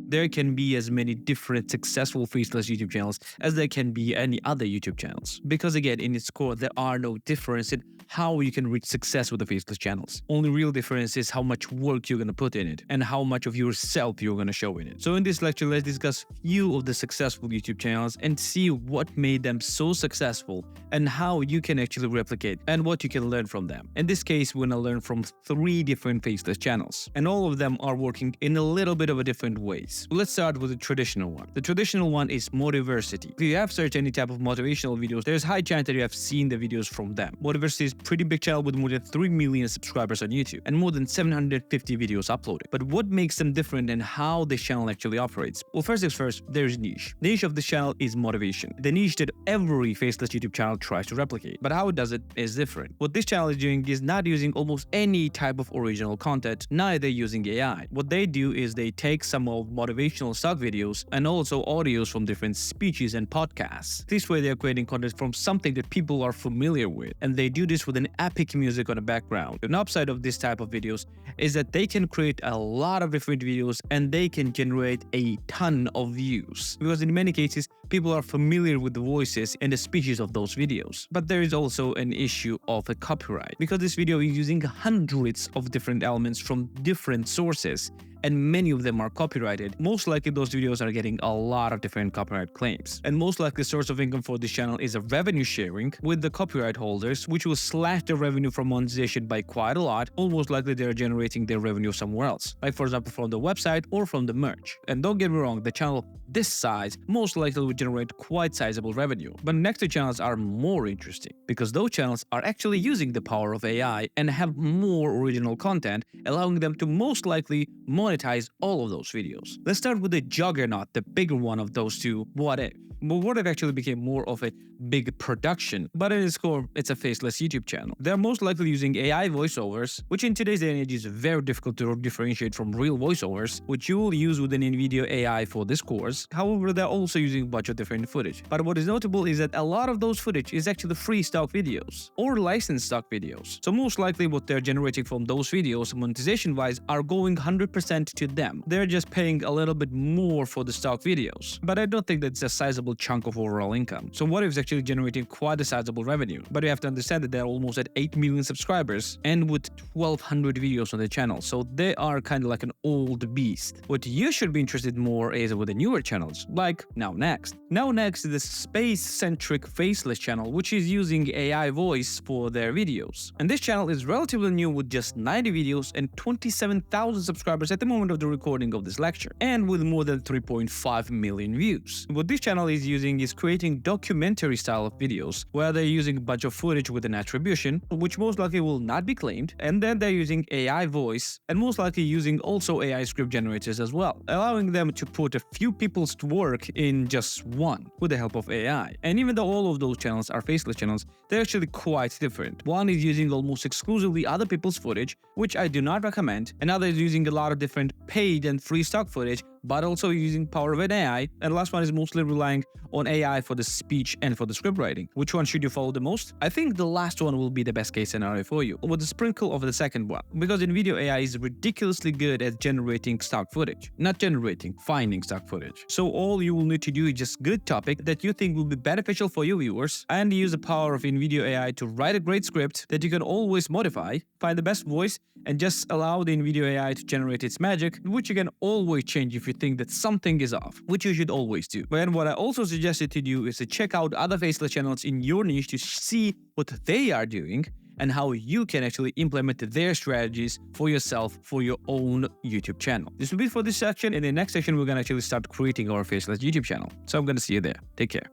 there can be as many different successful faceless YouTube channels as there can be any other YouTube channels. Because again, in its core, there are no difference in how you can reach success with the faceless channels. Only real difference is how much work you're going to put in it and how much of yourself you're going to show in it. So in this lecture, let's discuss few of the successful YouTube channels and see what made them so successful and how you can actually replicate and what you can learn from them. In this case, we're going to learn from 3 different faceless channels, and all of them are working in a little bit of a different ways. Let's start with the traditional one. The traditional one is Motiversity. If you have searched any type of motivational videos, there's high chance that you have seen the videos from them. Motiversity is a pretty big channel with more than 3 million subscribers on YouTube and more than 750 videos uploaded. But what makes them different and how this channel actually operates? Well, first things first, there's niche. The niche of this channel is motivation. The niche that every faceless YouTube channel tries to replicate. But how it does it is different. What this channel is doing is not using almost any type of original content, neither using AI. What they do is they take some of motivational stock videos and also audios from different speeches and podcasts. This way, they're creating content from something that people are familiar with, and they do this with an epic music on the background. An upside of this type of videos is that they can create a lot of different videos and they can generate a ton of views, because in many cases, people are familiar with the voices and the speeches of those videos. But there is also an issue of a copyright, because this video is using hundreds of different elements from different sources, and many of them are copyrighted. Most likely those videos are getting a lot of different copyright claims. And most likely the source of income for this channel is a revenue sharing with the copyright holders, which will slash the revenue from monetization by quite a lot. Almost likely they're generating their revenue somewhere else, like for example from the website or from the merch. And don't get me wrong, the channel this size most likely will generate quite sizable revenue. But next two channels are more interesting, because those channels are actually using the power of AI and have more original content, allowing them to most likely monetize all of those videos. Let's start with the juggernaut, the bigger one of those two, What If. Well, What If actually became more of a big production, but at its core, it's a faceless YouTube channel. They're most likely using AI voiceovers, which in today's day and age is very difficult to differentiate from real voiceovers, which you will use with an InVideo AI for this course. However, they're also using a bunch of different footage. But what is notable is that a lot of those footage is actually free stock videos or licensed stock videos. So most likely what they're generating from those videos, monetization-wise, are going 100% to them. They're just paying a little bit more for the stock videos. But I don't think that's a sizable chunk of overall income. So What If is actually generating quite a sizable revenue. But you have to understand that they're almost at 8 million subscribers and with 1,200 videos on the channel. So they are kind of like an old beast. What you should be interested more is with the newer channels, like Now Next. Now Next is the space-centric faceless channel, which is using AI voice for their videos. And this channel is relatively new with just 90 videos and 27,000 subscribers at the moment of the recording of this lecture, and with more than 3.5 million views. What this channel is using is creating documentary style of videos, where they're using a bunch of footage with an attribution, which most likely will not be claimed, and then they're using AI voice, and most likely using also AI script generators as well, allowing them to put a few people's work in just one with the help of AI. And even though all of those channels are faceless channels, they're actually quite different. One is using almost exclusively other people's footage, which I do not recommend. Another is using a lot of different paid and free stock footage, but also using power of an AI. And the last one is mostly relying on AI for the speech and for the script writing. Which one should you follow the most? I think the last one will be the best case scenario for you, with a sprinkle of the second one, because InVideo AI is ridiculously good at generating stock footage. Not generating, finding stock footage. So all you will need to do is just good topic that you think will be beneficial for your viewers, and use the power of InVideo AI to write a great script that you can always modify, find the best voice, and just allow the InVideo AI to generate its magic, which you can always change if you think that something is off, which you should always do. And what I also suggested to do is to check out other faceless channels in your niche to see what they are doing and how you can actually implement their strategies for yourself for your own YouTube channel. This will be for this section. In the next section, we're going to actually start creating our faceless YouTube channel. So I'm going to see you there. Take care.